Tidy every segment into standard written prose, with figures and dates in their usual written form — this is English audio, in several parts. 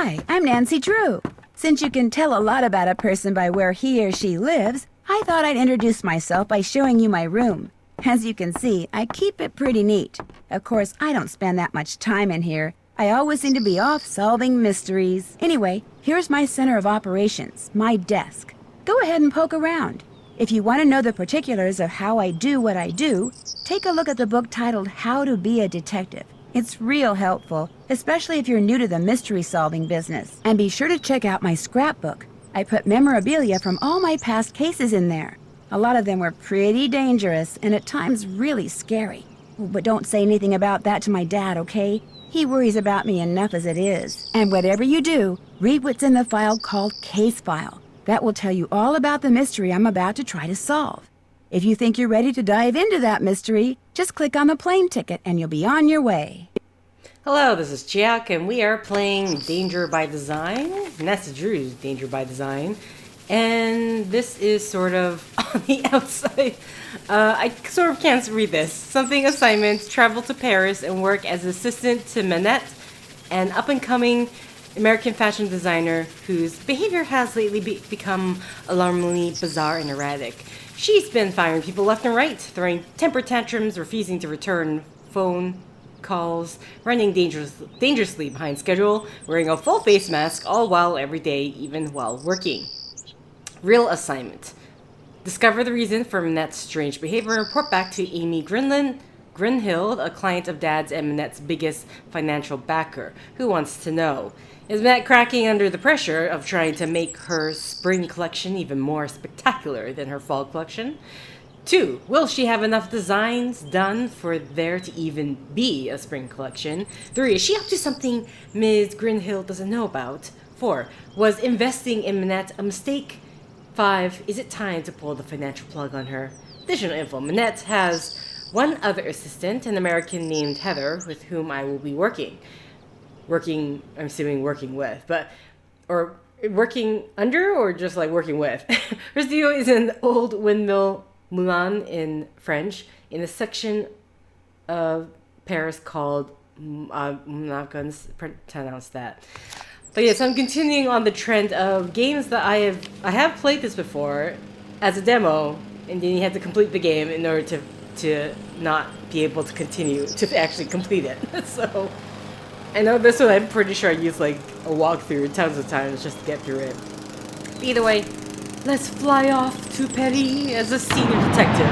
Hi, I'm Nancy Drew. Since you can tell a lot about a person by where he or she lives, I thought I'd introduce myself by showing you my room. As you can see, I keep it pretty neat. Of course, I don't spend that much time in here. I always seem to be off solving mysteries. Anyway, here's my center of operations, my desk. Go ahead and poke around. If you want to know the particulars of how I do what I do, take a look at the book titled How to Be a Detective. It's real helpful, especially if you're new to the mystery-solving business. And be sure to check out my scrapbook. I put memorabilia from all my past cases in there. A lot of them were pretty dangerous and at times really scary. But don't say anything about that to my dad, okay? He worries about me enough as it is. And whatever you do, read what's in the file called Case File. That will tell you all about the mystery I'm about to try to solve. If you think you're ready to dive into that mystery, just click on the plane ticket and you'll be on your way. Hello, this is Chiak, and we are playing Danger by Design. Nancy Drew's Danger by Design. And this is sort of on the outside. I sort of can't read this. Something assignment, travel to Paris and work as assistant to Minette, an up-and-coming American fashion designer whose behavior has lately become alarmingly bizarre and erratic. She's been firing people left and right, throwing temper tantrums, refusing to return phone calls, running dangerously behind schedule, wearing a full face mask all while every day, even while working. Real assignment. Discover the reason for Minette's strange behavior and report back to Amy Grinhill, a client of Dad's and Minette's biggest financial backer, who wants to know, is Minette cracking under the pressure of trying to make her spring collection even more spectacular than her fall collection? 2. Will she have enough designs done for there to even be a spring collection? 3. Is she up to something Ms. Grinhill doesn't know about? 4. Was investing in Minette a mistake? 5. Is it time to pull the financial plug on her? Additional info. Minette has one other assistant, an American named Heather, with whom I will be working, I'm assuming working with, or working under, or just like working with. Her studio is in Old Windmill Moulin in French, in a section of Paris called, I'm not going to pronounce that. But yes, I'm continuing on the trend of games that I have played this before as a demo, and then you have to complete the game in order to not be able to continue to actually complete it. So I know this one, I'm pretty sure I used like a walkthrough tons of times just to get through it. But either way, let's fly off to Paris as a senior detective.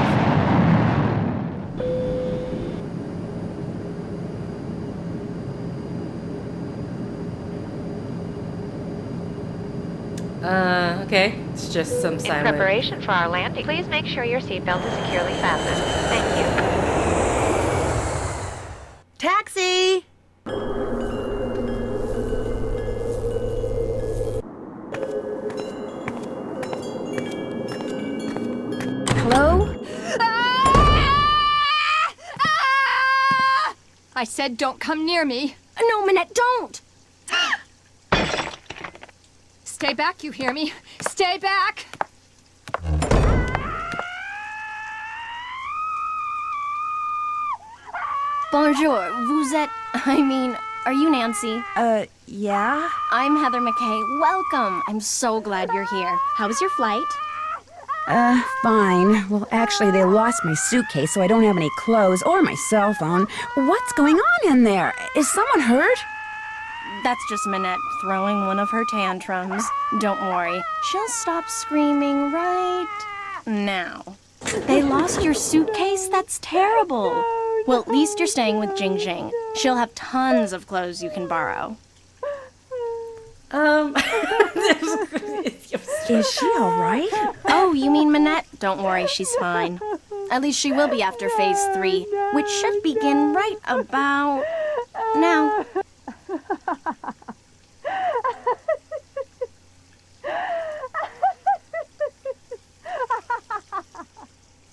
Okay. It's just some silent... In preparation for our landing, please make sure your seatbelt is securely fastened. Thank you. Taxi! Hello? I said don't come near me. No, Minette, don't! Stay back, you hear me? Stay back! Bonjour, are you Nancy? Yeah? I'm Heather McKay. Welcome. I'm so glad you're here. How was your flight? Fine. Well, actually, they lost my suitcase, so I don't have any clothes or my cell phone. What's going on in there? Is someone hurt? That's just Minette throwing one of her tantrums. Don't worry. She'll stop screaming right now. They lost your suitcase? That's terrible. Well, at least you're staying with Jing Jing. She'll have tons of clothes you can borrow. Is she all right? Oh, you mean Minette? Don't worry, she's fine. At least she will be after phase 3, which should begin right about now.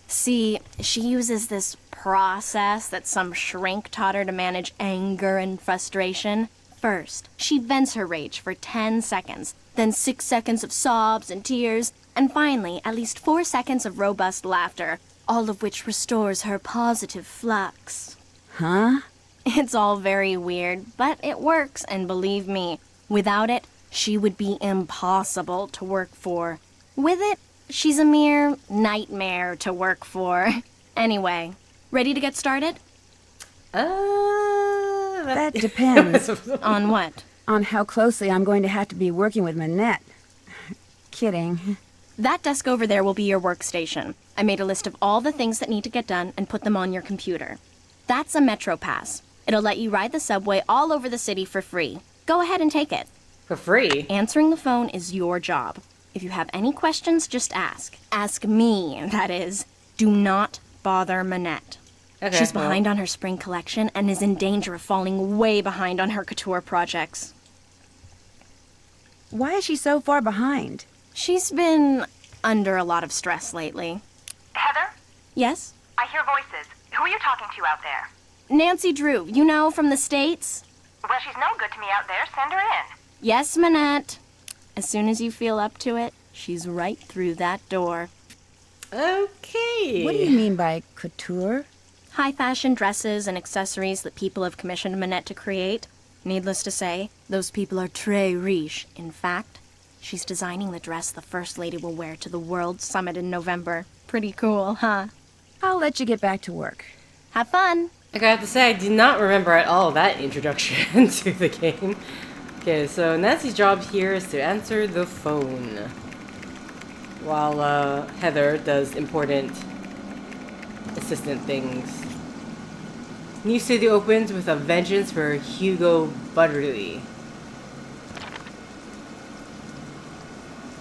See, she uses this process that some shrink taught her to manage anger and frustration. First, she vents her rage for 10 seconds, then 6 seconds of sobs and tears, and finally, at least 4 seconds of robust laughter, all of which restores her positive flux. Huh? It's all very weird, but it works, and believe me, Without it, she would be impossible to work for. With it, she's a mere nightmare to work for. Anyway, ready to get started? That depends. On what? On how closely I'm going to have to be working with Minette. Kidding. That desk over there will be your workstation. I made a list of all the things that need to get done and put them on your computer. That's a Metro Pass. It'll let you ride the subway all over the city for free. Go ahead and take it. For free? Answering the phone is your job. If you have any questions, just ask. Ask me, that is. Do not bother Minette. Okay, She's behind on her spring collection and is in danger of falling way behind on her couture projects. Why is she so far behind? She's been under a lot of stress lately. Heather? Yes? I hear voices. Who are you talking to out there? Nancy Drew, you know, from the States? Well, she's no good to me out there. Send her in. Yes, Minette. As soon as you feel up to it, she's right through that door. Okay. What do you mean by couture? High fashion dresses and accessories that people have commissioned Minette to create. Needless to say, those people are très riche. In fact, she's designing the dress the First Lady will wear to the World Summit in November. Pretty cool, huh? I'll let you get back to work. Have fun! I gotta have to say, I do not remember at all that introduction to the game. Okay, so Nancy's job here is to answer the phone, while Heather does important assistant things. New city opens with a vengeance for Hugo Butterly.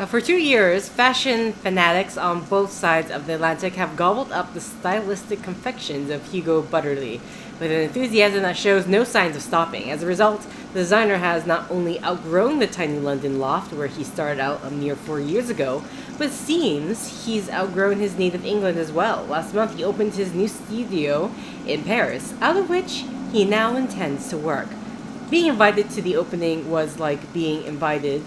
For 2 years, fashion fanatics on both sides of the Atlantic have gobbled up the stylistic confections of Hugo Butterly, with an enthusiasm that shows no signs of stopping. As a result, the designer has not only outgrown the tiny London loft where he started out a mere 4 years ago, but it seems he's outgrown his native England as well. Last month, he opened his new studio in Paris, out of which he now intends to work. Being invited to the opening was like being invited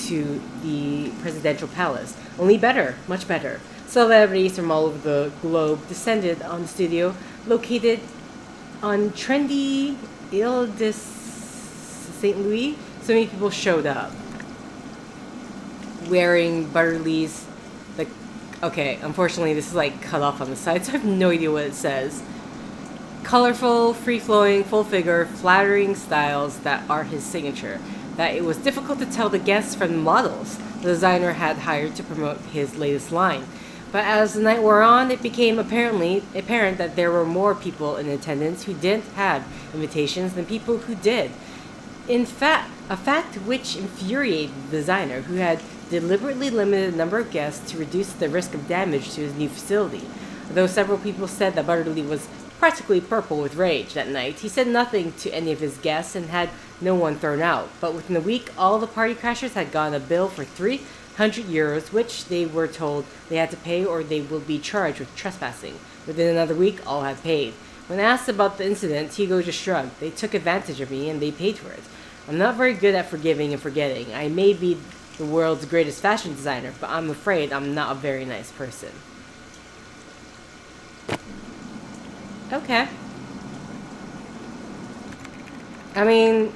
to the presidential palace. Only better, much better. Celebrities from all over the globe descended on the studio, located on trendy Ile de St. Louis. So many people showed up wearing Butterly's, like, okay, unfortunately this is like cut off on the side, so I have no idea what it says. Colorful, free-flowing, full-figure, flattering styles that are his signature, that it was difficult to tell the guests from the models the designer had hired to promote his latest line. But as the night wore on, it became apparent that there were more people in attendance who didn't have invitations than people who did. In fact, a fact which infuriated the designer, who had deliberately limited the number of guests to reduce the risk of damage to his new facility. Although several people said that Butterly was practically purple with rage that night, he said nothing to any of his guests and had no one thrown out. But within a week, all the party crashers had gotten a bill for 300 euros, which they were told they had to pay or they will be charged with trespassing. Within another week, all had paid. When asked about the incident, Hugo just shrugged. They took advantage of me and they paid for it. I'm not very good at forgiving and forgetting. I may be the world's greatest fashion designer, but I'm afraid I'm not a very nice person. Okay. I mean,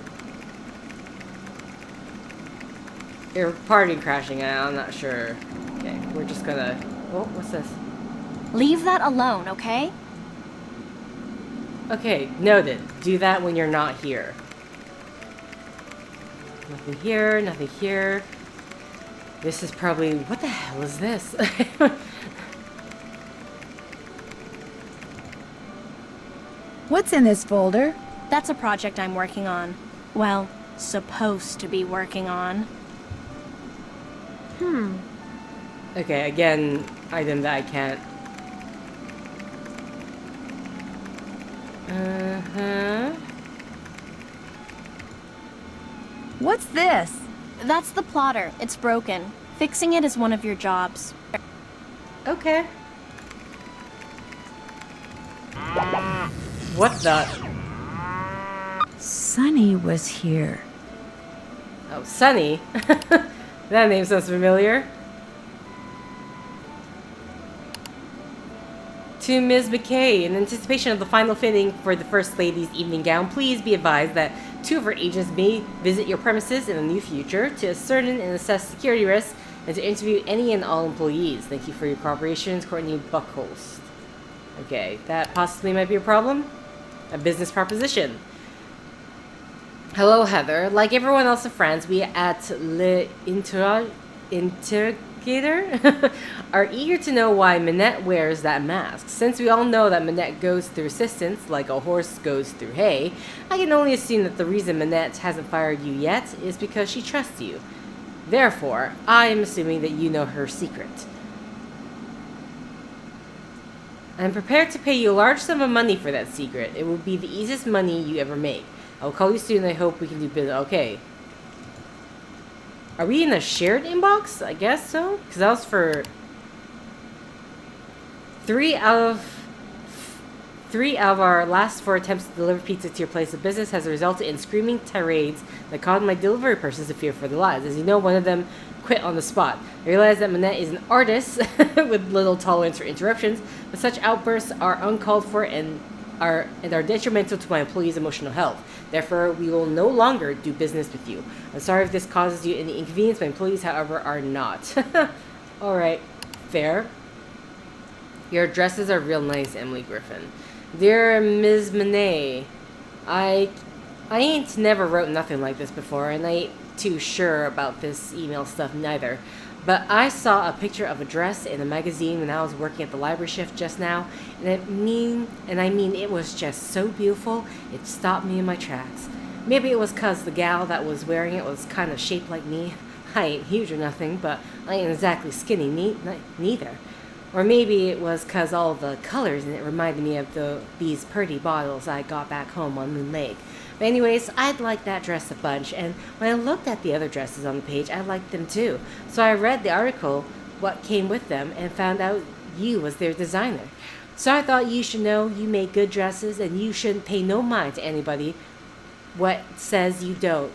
you're party crashing, I'm not sure. Okay, we're just gonna... Oh, what's this? Leave that alone, okay? Okay, noted. Do that when you're not here. Nothing here, nothing here. This is probably... What the hell is this? What's in this folder? That's a project I'm working on. Well, supposed to be working on. Okay, again, item that I can't... What's this? That's the plotter. It's broken. Fixing it is one of your jobs. Okay. What the... Sunny was here. Oh, Sunny? That name sounds familiar. To Ms. McKay, in anticipation of the final fitting for the First Lady's evening gown, please be advised that two of our agents may visit your premises in the near future to ascertain and assess security risks and to interview any and all employees. Thank you for your cooperation, Courtney Buckholst. Okay, that possibly might be a problem. A business proposition. Hello, Heather. Like everyone else in France, we at Le Interrogator are eager to know why Minette wears that mask. Since we all know that Minette goes through assistance like a horse goes through hay, I can only assume that the reason Minette hasn't fired you yet is because she trusts you. Therefore, I am assuming that you know her secret. I'm prepared to pay you a large sum of money for that secret. It will be the easiest money you ever make. I'll call you soon. I hope we can do business. Okay. Are we in a shared inbox? I guess so. Because that was for 3 out of our last 4 attempts to deliver pizza to your place of business has resulted in screaming tirades that caused my delivery persons to fear for their lives. As you know, one of them quit on the spot. I realize that Minette is an artist with little tolerance for interruptions, but such outbursts are uncalled for and are detrimental to my employees' emotional health. Therefore, we will no longer do business with you. I'm sorry if this causes you any inconvenience. My employees, however, are not. Alright, fair. Your dresses are real nice, Emily Griffin. Dear Ms. Minette, I ain't never wrote nothing like this before, and I ain't too sure about this email stuff neither. But I saw a picture of a dress in a magazine when I was working at the library shift just now, and I mean it was just so beautiful, it stopped me in my tracks. Maybe it was 'cause the gal that was wearing it was kind of shaped like me. I ain't huge or nothing, but I ain't exactly skinny neither. Or maybe it was 'cause all the colors in it reminded me of these pretty bottles I got back home on Moon Lake. But anyways, I'd like that dress a bunch, and when I looked at the other dresses on the page, I liked them too. So I read the article, what came with them, and found out you was their designer. So I thought you should know you make good dresses, and you shouldn't pay no mind to anybody what says you don't.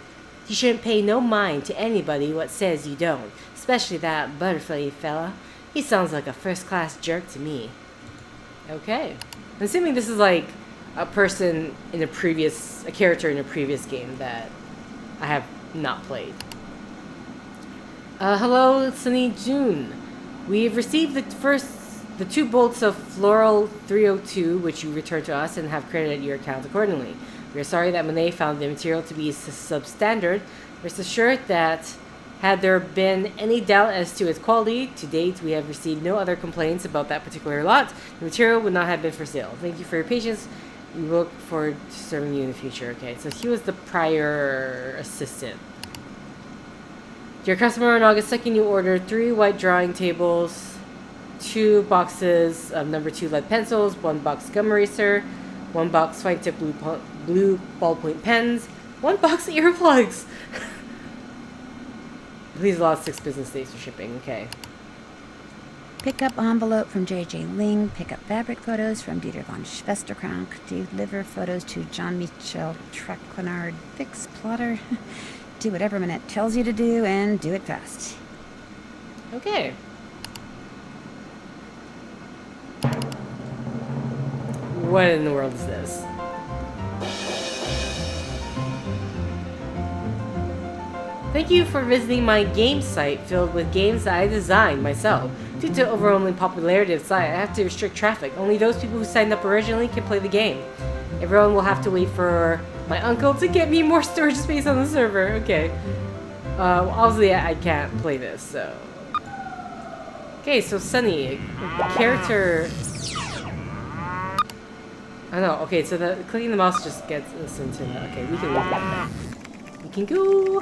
You shouldn't pay no mind to anybody what says you don't, especially that butterfly fella. He sounds like a first-class jerk to me. Okay. I'm assuming this is like a person in a character in a previous game that I have not played. Hello, Sunny June. We've received the 2 bolts of Floral 302, which you returned to us and have credited your account accordingly. We are sorry that Monet found the material to be substandard. Rest assured that had there been any doubt as to its quality, to date we have received no other complaints about that particular lot. The material would not have been for sale. Thank you for your patience. We look forward to serving you in the future. Okay, so he was the prior assistant. Dear customer, on August 2nd, you ordered 3 white drawing tables, 2 boxes of number 2 lead pencils, 1 box gum eraser, 1 box fine tip blue ballpoint pens, 1 box earplugs. Please allow 6 business days for shipping. Okay. Pickup envelope from J.J. Ling. Pickup fabric photos from Dieter von Schwesterkrank. Deliver photos to Jean-Michel Traquenard. Fix plotter. Do whatever Minette tells you to do, and do it fast. Okay. What in the world is this? Thank you for visiting my game site filled with games that I designed myself. Due to overwhelming popularity of the site, I have to restrict traffic. Only those people who signed up originally can play the game. Everyone will have to wait for my uncle to get me more storage space on the server. Okay. Obviously I can't play this, so... Okay, so Sunny, character... I know, okay, so clicking the mouse just gets us into that. Okay, we can leave that there. We can go...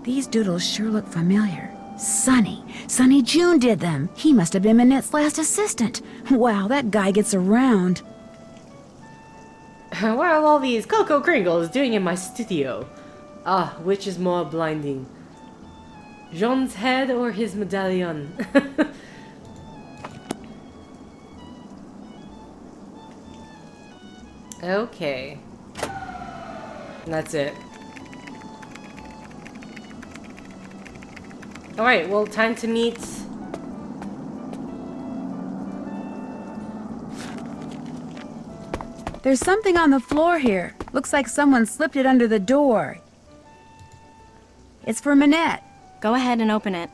These doodles sure look familiar. Sunny June did them. He must have been Minette's last assistant. Wow, that guy gets around. What are all these Cocoa Kringles doing in my studio? Ah, which is more blinding? Jean's head or his medallion? Okay. That's it. Alright, well, time to meet... There's something on the floor here. Looks like someone slipped it under the door. It's for Minette. Go ahead and open it.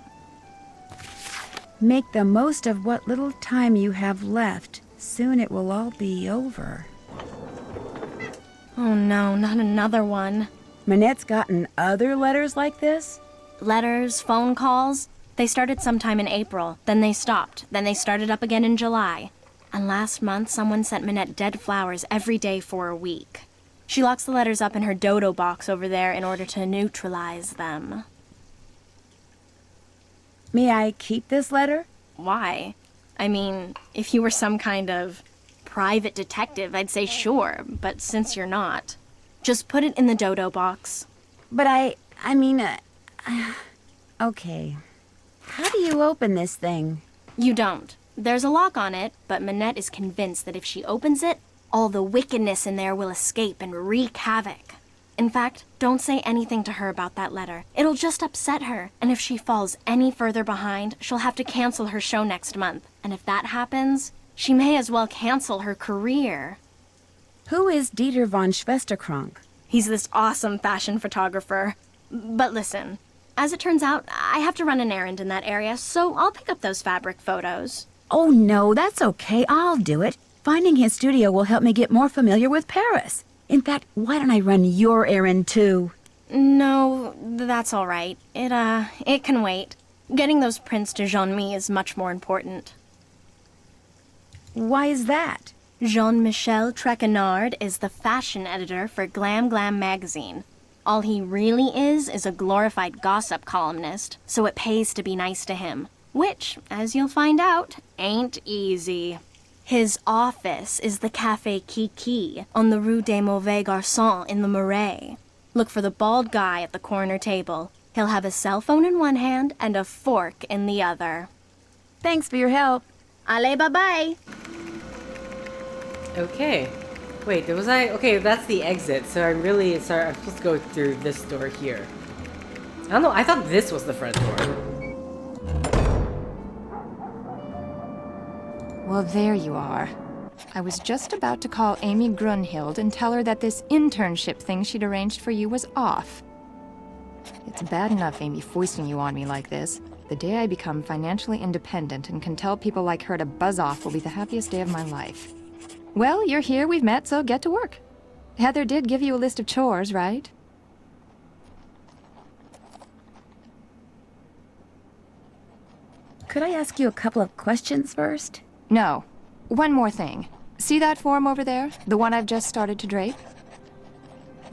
Make the most of what little time you have left. Soon it will all be over. Oh no, not another one. Minette's gotten other letters like this? Letters, phone calls. They started sometime in April, then they stopped, then they started up again in July. And last month, someone sent Minette dead flowers every day for a week. She locks the letters up in her dodo box over there in order to neutralize them. May I keep this letter? Why? I mean, if you were some kind of private detective, I'd say sure, but since you're not, just put it in the dodo box. But okay. How do you open this thing? You don't. There's a lock on it, but Minette is convinced that if she opens it, all the wickedness in there will escape and wreak havoc. In fact, don't say anything to her about that letter. It'll just upset her, and if she falls any further behind, she'll have to cancel her show next month. And if that happens, she may as well cancel her career. Who is Dieter von Schwesterkrank? He's this awesome fashion photographer. But listen, as it turns out, I have to run an errand in that area, so I'll pick up those fabric photos. Oh no, that's okay. I'll do it. Finding his studio will help me get more familiar with Paris. In fact, why don't I run your errand too? No, that's all right. It can wait. Getting those prints to Jean-Mi is much more important. Why is that? Jean-Michel Trequenard is the fashion editor for Glam Glam magazine. All he really is a glorified gossip columnist, so it pays to be nice to him. Which, as you'll find out, ain't easy. His office is the Café Kiki on the Rue des Mauvais Garçons in the Marais. Look for the bald guy at the corner table. He'll have a cell phone in one hand and a fork in the other. Thanks for your help. Allez, bye-bye! Okay. Wait, okay, that's the exit, so I'm really sorry. I'm supposed to go through this door here. I don't know, I thought this was the front door. Well, there you are. I was just about to call Amy Grunhild and tell her that this internship thing she'd arranged for you was off. It's bad enough Amy foisting you on me like this. The day I become financially independent and can tell people like her to buzz off will be the happiest day of my life. Well, you're here, we've met, so get to work. Heather did give you a list of chores, right? Could I ask you a couple of questions first? No. One more thing. See that form over there? The one I've just started to drape?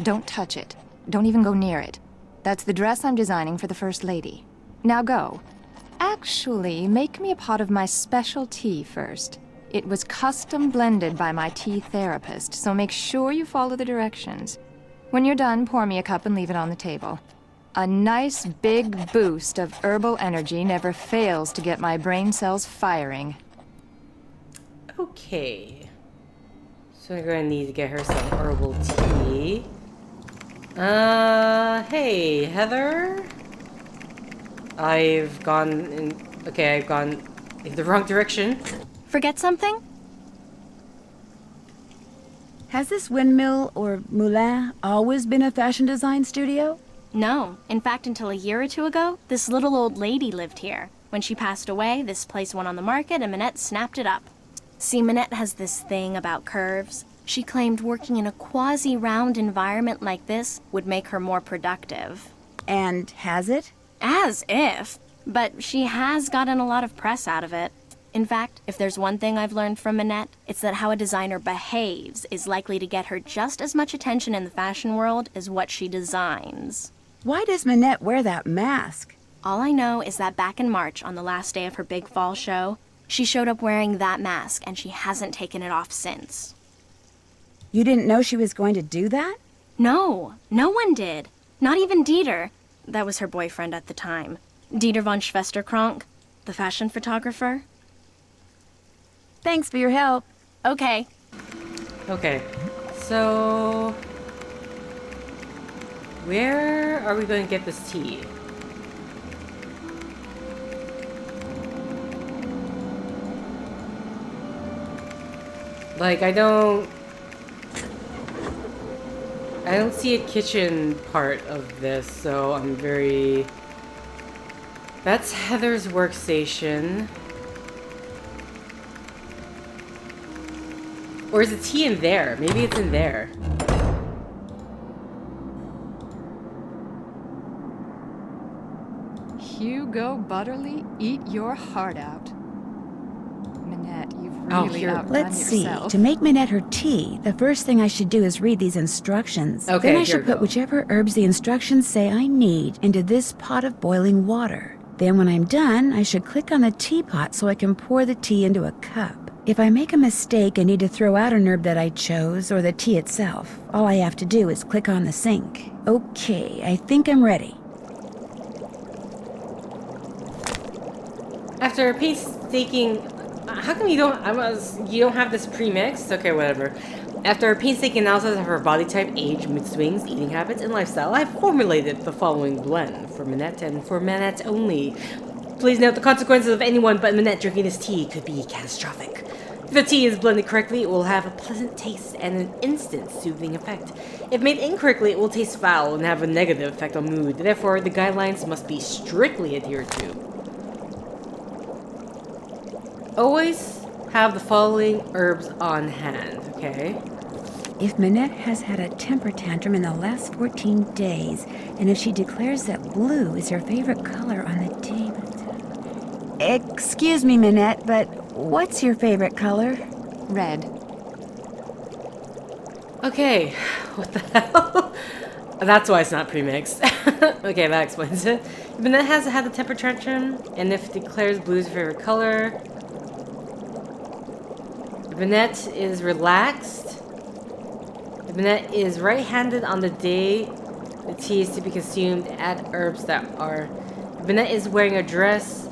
Don't touch it. Don't even go near it. That's the dress I'm designing for the First Lady. Now go. Actually, make me a pot of my special tea first. It was custom blended by my tea therapist, so make sure you follow the directions. When you're done, pour me a cup and leave it on the table. A nice big boost of herbal energy never fails to get my brain cells firing. Okay. So we're gonna need to get her some herbal tea. Hey, Heather? I've gone in the wrong direction. Forget something? Has this windmill or moulin always been a fashion design studio? No. In fact, until a year or two ago, this little old lady lived here. When she passed away, this place went on the market and Minette snapped it up. See, Minette has this thing about curves. She claimed working in a quasi-round environment like this would make her more productive. And has it? As if. But she has gotten a lot of press out of it. In fact, if there's one thing I've learned from Minette, it's that how a designer behaves is likely to get her just as much attention in the fashion world as what she designs. Why does Minette wear that mask? All I know is that back in March, on the last day of her big fall show, she showed up wearing that mask, and she hasn't taken it off since. You didn't know she was going to do that? No, no one did. Not even Dieter. That was her boyfriend at the time. Dieter von Schwesterkrank, the fashion photographer. Thanks for your help. Okay. Okay. So where are we going to get this tea? Like, I don't... I don't see a kitchen part of this, so I'm very... That's Heather's workstation. Or is the tea in there? Maybe it's in there. Hugo Butterly, eat your heart out. Minette, you've Oh, really here. outdone Let's see. yourself. To make Minette her tea, the first thing I should do is read these instructions. Okay, Then I here should we put go. whichever herbs the instructions say I need into this pot of boiling water. Then when I'm done, I should click on the teapot so I can pour the tea into a cup. If I make a mistake and need to throw out an herb that I chose, or the tea itself, all I have to do is click on the sink. Okay, I think I'm ready. After painstaking... How come you don't have this pre-mixed? Okay, whatever. After a painstaking analysis of her body type, age, mood swings, eating habits, and lifestyle, I have formulated the following blend for Minette and for Minette only. Please note the consequences of anyone but Minette drinking this tea could be catastrophic. If the tea is blended correctly, it will have a pleasant taste and an instant soothing effect. If made incorrectly, it will taste foul and have a negative effect on mood. Therefore, the guidelines must be strictly adhered to. Always have the following herbs on hand, okay? If Minette has had a temper tantrum in the last 14 days, and if she declares that blue is her favorite color on the day... Excuse me, Minette, but what's your favorite color? Red. Okay, what the hell? That's why it's not pre-mixed. Okay, that explains it. If Minette has had the temper tantrum, and if declares blue is her favorite color... If Minette is relaxed... If Minette is right-handed on the day the tea is to be consumed, add herbs that are... If Minette is wearing a dress...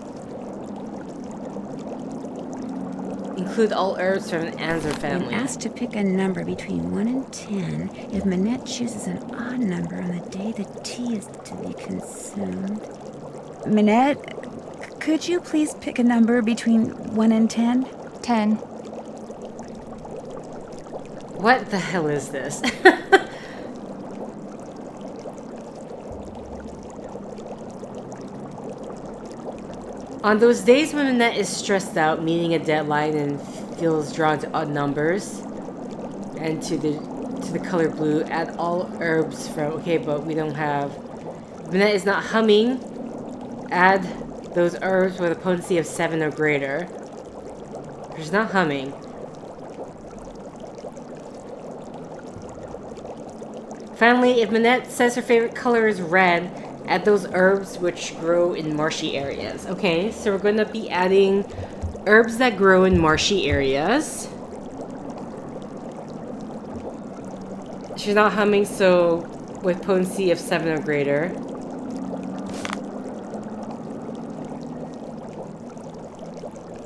Include all herbs from an Anzer When family. asked to pick a number between 1 and 10, if Minette chooses an odd number on the day the tea is to be consumed... Minette, could you please pick a number between 1 and 10? 10. What the hell is this? On those days when Minette is stressed out, meeting a deadline, and feels drawn to odd numbers, and to the color blue, add all herbs from... Okay, but we don't have... Minette is not humming. Add those herbs with a potency of 7 or greater. She's not humming. Finally, if Minette says her favorite color is red, add those herbs which grow in marshy areas. Okay, so we're going to be adding herbs that grow in marshy areas. She's not humming, so with potency of 7 or greater.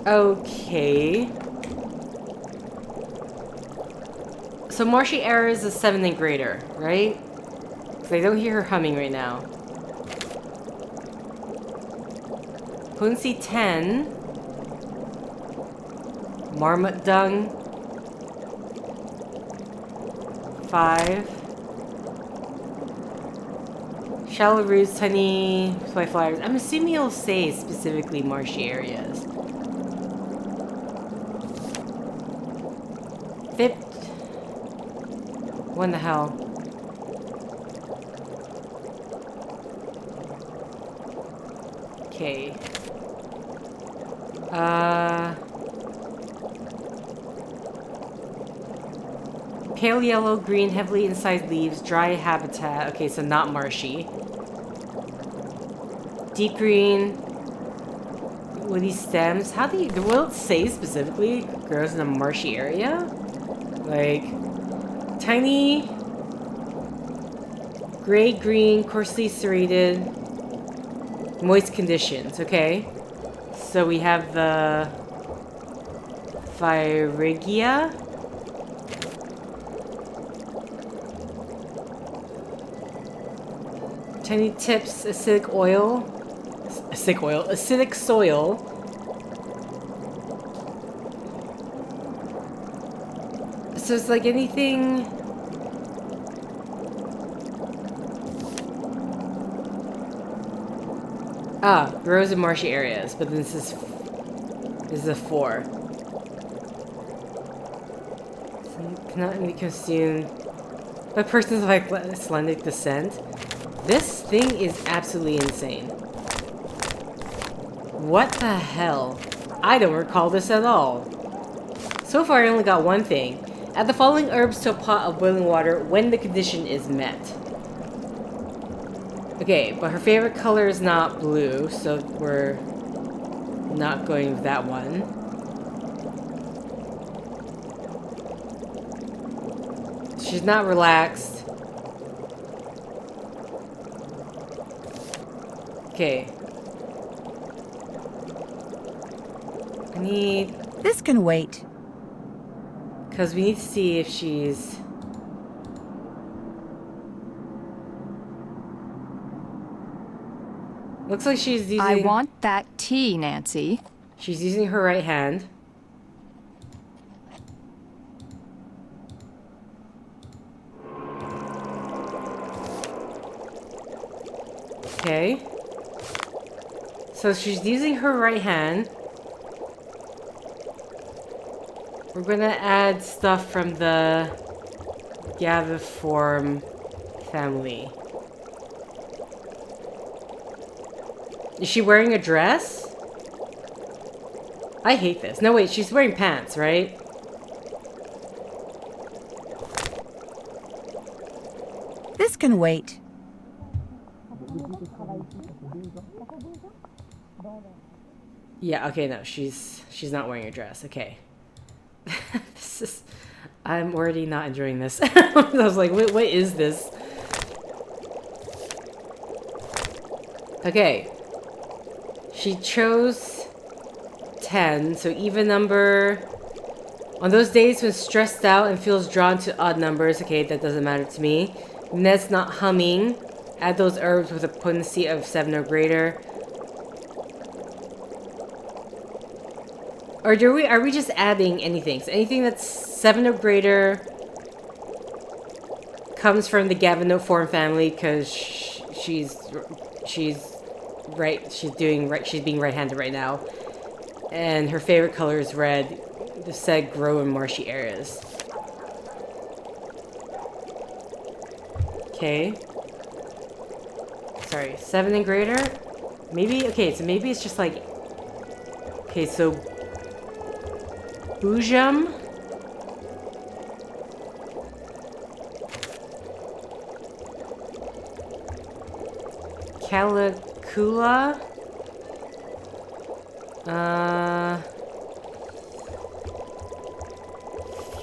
Okay. So marshy areas is 7 and greater, right? Because I don't hear her humming right now. Potency 10. Marmot dung. 5. Shallow roots, tiny fly flowers. I'm assuming it'll say specifically marshy areas. 5th. What in the hell? Okay. Pale yellow, green, heavily incised leaves, dry habitat. Okay, so not marshy. Deep green, woody stems. How do you... Will it say specifically grows in a marshy area? Like... Tiny... Gray-green, coarsely serrated... Moist conditions, okay. So we have the... Phyregia. Tiny tips, acidic oil. Acidic soil. So it's like anything... Ah, grows in marshy areas, but this is a 4. Cannot be consumed by persons of Icelandic descent. This thing is absolutely insane. What the hell? I don't recall this at all. So far, I only got one thing. Add the following herbs to a pot of boiling water when the condition is met. Okay, but her favorite color is not blue, so we're not going with that one. She's not relaxed. Okay. I need... This can wait. Because we need to see if she's... Looks like she's using... I want that tea, Nancy. She's using her right hand. Okay. So she's using her right hand. We're gonna add stuff from the Gaviform family. Is she wearing a dress? I hate this. No, wait, she's wearing pants, right? This can wait. Yeah, okay, no, she's not wearing a dress. Okay. This is... I'm already not enjoying this. I was like, what is this? Okay. She chose 10, so even number. On those days when stressed out and feels drawn to odd numbers, okay, that doesn't matter to me. Minette's not humming. Add those herbs with a potency of 7 or greater. Or are we just adding anything? So anything that's 7 or greater comes from the Gavinoform family because she's being right-handed right now, and her favorite color is red. The said grow in marshy areas. Okay. Sorry, 7 and greater. Maybe okay. So maybe it's just like okay. So Boojum. Calicula.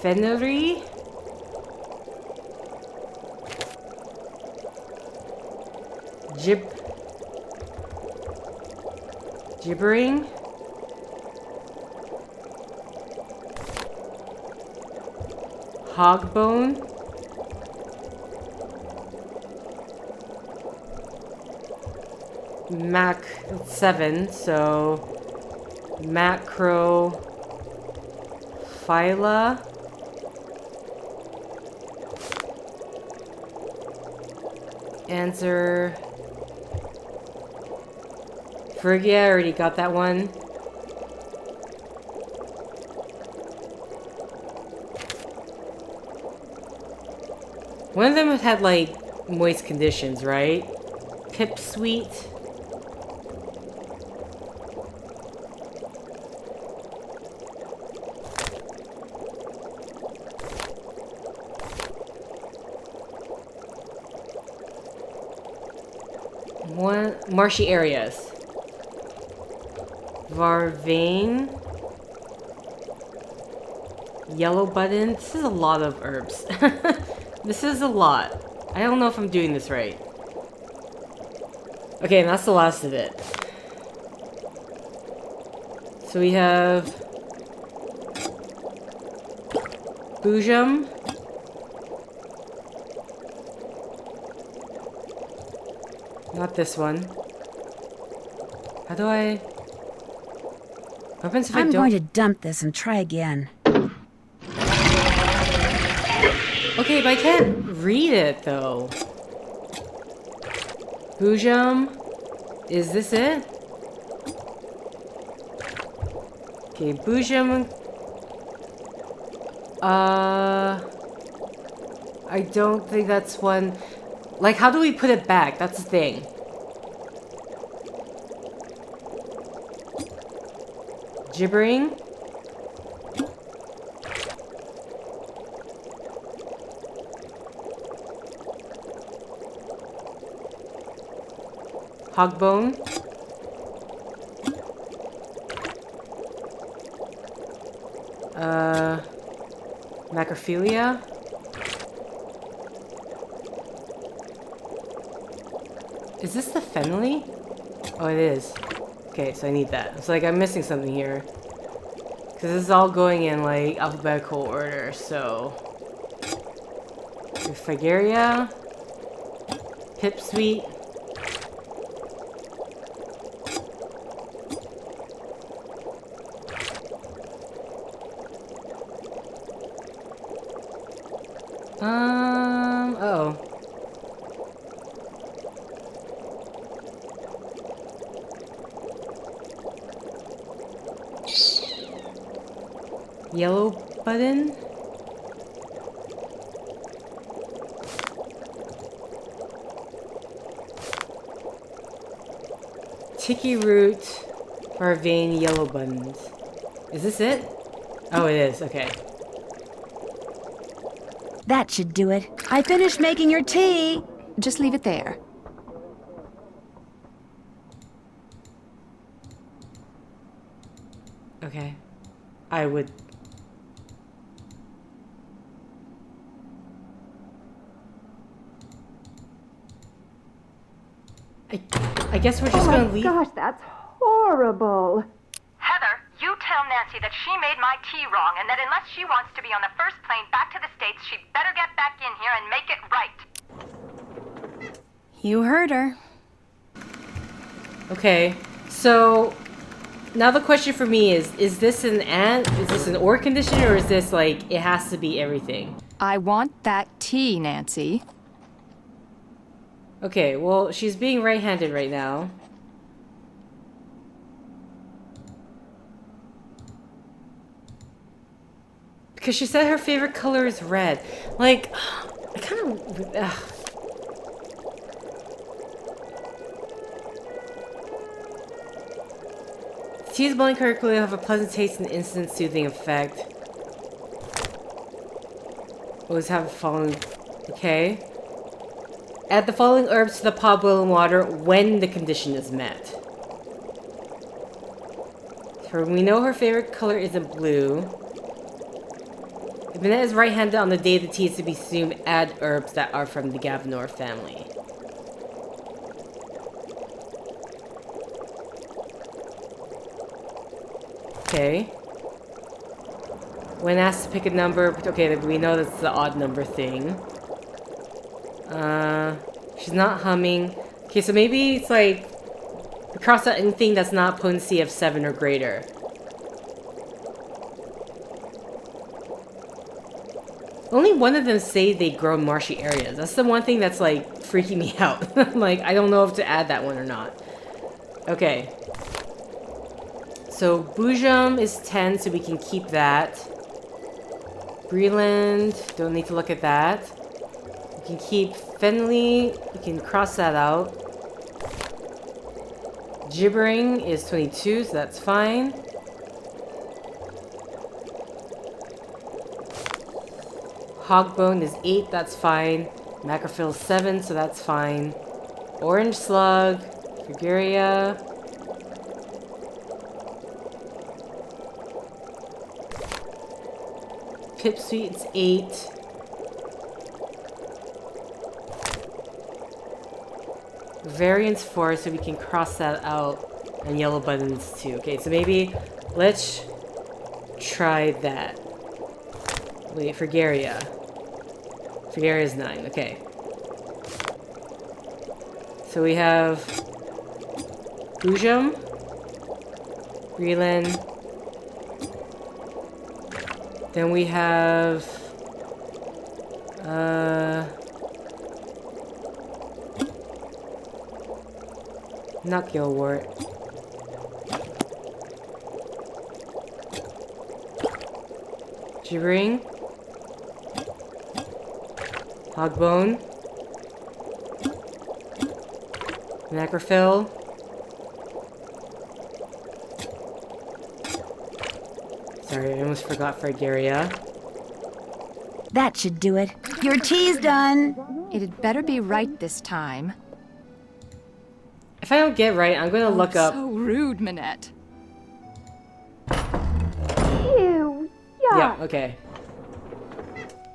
Fennery. Gibbering. Hogbone. Mac 7, so Macrophylla. Answer Phrygia, I already got that one. One of them had like moist conditions, right? Pipsqueak. One marshy areas. Varvain. Yellow button. This is a lot of herbs. This is a lot. I don't know if I'm doing this right. Okay, and that's the last of it. So we have Boojum. Not this one. How do I... What happens if I I'm don't... going to dump this and try again. Okay, but I can't read it, though. Boojum. Is this it? Okay, Boojum. I don't think that's one. Like, how do we put it back? That's the thing. Gibbering. Hogbone. Macrophilia. Is this the Fenley? Oh, it is. Okay, so I need that. It's like I'm missing something here. Because this is all going in, like, alphabetical order, so... Figaria. Pipsweet. Oh. Yellow button? Tiki root, Vervain, yellow buttons. Is this it? Oh, it is. Okay. That should do it. I finished making your tea. Just leave it there. Okay. I would... I guess we're just gonna leave. Gosh, that's horrible. Heather, you tell Nancy that she made my tea wrong and that unless she wants to be on the first plane back to the States, she'd better get back in here and make it right. You heard her. Okay. So now the question for me is this an or condition, or is this like it has to be everything? I want that tea, Nancy. Okay, well, she's being right-handed right now. Because she said her favorite color is red. Like, I kind of... Tea's blowing correctly have a pleasant taste and instant soothing effect. Always have a fallen... Okay. Add the following herbs to the pot boiling water when the condition is met. So we know her favorite color isn't blue. If Minette is right-handed on the day the tea is to be consumed, add herbs that are from the Gavinor family. Okay. When asked to pick a number, okay, we know that's the odd number thing. She's not humming. Okay, so maybe it's like cross out anything that's not potency of 7 or greater. Only one of them say they grow in marshy areas. That's the one thing that's like freaking me out. Like, I don't know if to add that one or not. Okay. So Boojum is 10, so we can keep that. Breland, don't need to look at that. We can keep Fenley, we can cross that out. Gibbering is 22, so that's fine. Hogbone is 8, that's fine. Macrophil is 7, so that's fine. Orange Slug, Friguria. Pipsweet is 8. Variance 4, so we can cross that out. And yellow buttons too. Okay, so maybe let's try that. Wait, Friguria. Friguria is 9, okay. So we have Boojum, Breland. Then we have Not gillwort. Gibbering. Hogbone. Macrophil. Sorry, I almost forgot Fragaria. That should do it. Your tea's done. It'd better be right this time. If I don't get it right, I'm gonna look up. So rude, Minette. Ew, yuck. Yeah, okay.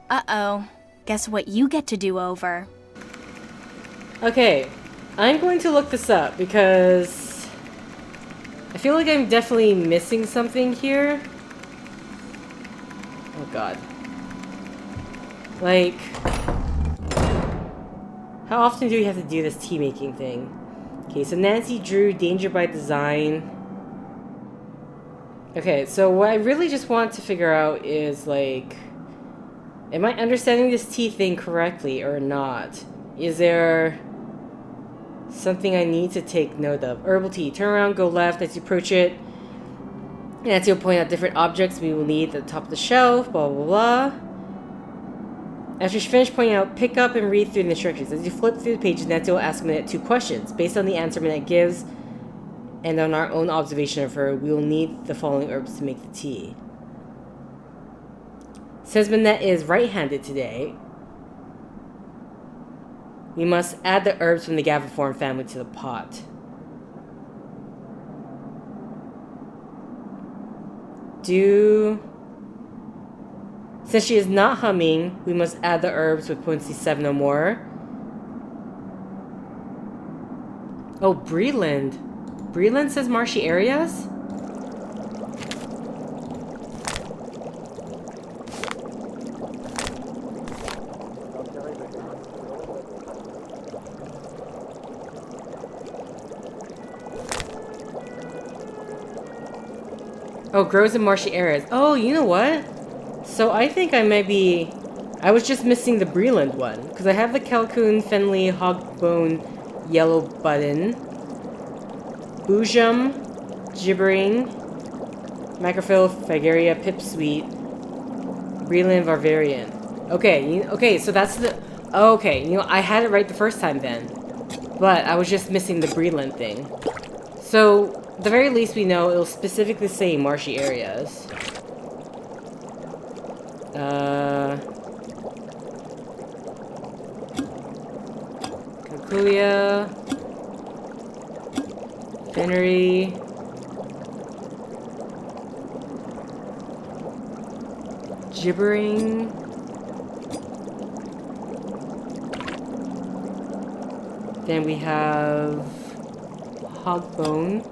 Uh-oh. Guess what you get to do over? Okay, I'm going to look this up because I feel like I'm definitely missing something here. Oh god. Like, how often do we have to do this tea making thing? Okay, so Nancy drew Danger by Design. Okay, so what I really just want to figure out is, like, am I understanding this tea thing correctly or not? Is there something I need to take note of? Herbal tea. Turn around, go left as you approach it. Nancy will point out different objects we will need at the top of the shelf, blah, blah, blah. After she finished pointing out, pick up and read through the instructions. As you flip through the pages, Nancy will ask Minette 2 questions. Based on the answer Minette gives, and on our own observation of her, we will need the following herbs to make the tea. Since Minette is right-handed today, we must add the herbs from the Gaviform family to the pot. Since she is not humming, we must add the herbs with potency 7 or more. Oh, Breland. Breland says marshy areas? Oh, grows in marshy areas. Oh, you know what? So I think I might be... I was just missing the Breland one. Because I have the Calcoon, Fenley, Hogbone, Yellow Button, Boojum, Gibbering, Macrophil, Fragaria, Pipsweet, Breland, Varvarian. Okay, okay, so that's the... Okay, you know, I had it right the first time then. But I was just missing the Breland thing. So, at the very least we know it'll specifically say marshy areas. Kakuya, Fennery, Gibbering, then we have Hogbone,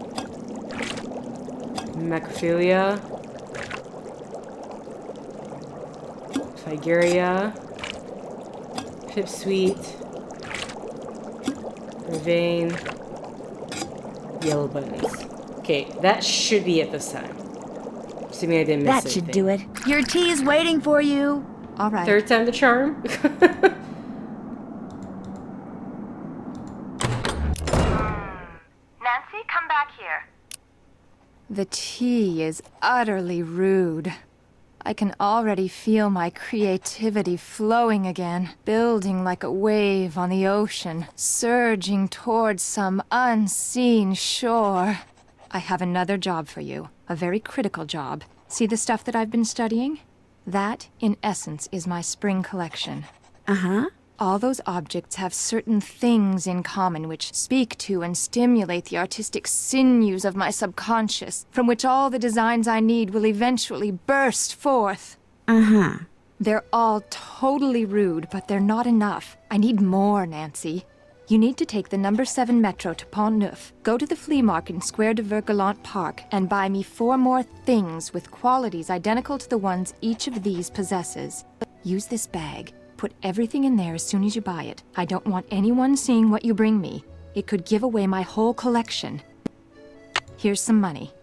Macrophilia, Fragaria, Pipsweet, Vervain, Yellow Buttons. Okay, that should be it this time. Assuming I didn't miss That should anything. do it. Your tea's waiting for you. All right. Third time the charm. Nancy, come back here. The tea is utterly rude. I can already feel my creativity flowing again, building like a wave on the ocean, surging towards some unseen shore. I have another job for you, a very critical job. See the stuff that I've been studying? That, in essence, is my spring collection. Uh-huh. All those objects have certain things in common which speak to and stimulate the artistic sinews of my subconscious, from which all the designs I need will eventually burst forth. Uh-huh. They're all totally rude, but they're not enough. I need more, Nancy. You need to take the number 7 metro to Pont Neuf, go to the flea market in Square de Vergalant Park, and buy me 4 more things with qualities identical to the ones each of these possesses. Use this bag. Put everything in there as soon as you buy it. I don't want anyone seeing what you bring me. It could give away my whole collection. Here's some money.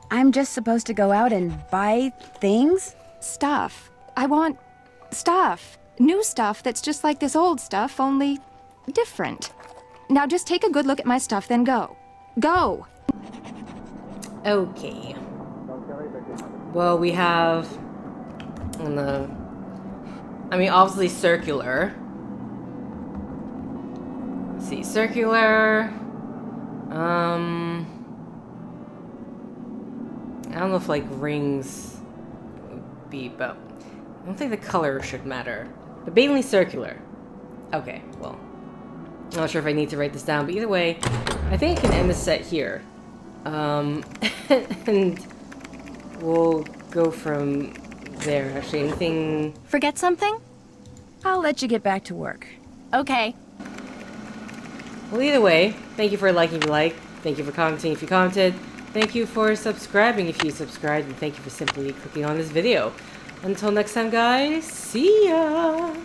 I'm just supposed to go out and buy things? Stuff. I want... stuff. New stuff that's just like this old stuff, only different. Now just take a good look at my stuff, then go. Go! Okay. Well, we have on the, I mean, obviously circular. Let's see, circular. I don't know if like rings would be, but I don't think the color should matter. But mainly circular. Okay, well, I'm not sure if I need to write this down, but either way, I think I can end the set here. And we'll go from there. Actually, anything? Forget something? I'll let you get back to work. Okay. Well, either way, thank you for liking if you like. Thank you for commenting if you commented. Thank you for subscribing if you subscribed. And thank you for simply clicking on this video. Until next time, guys, see ya!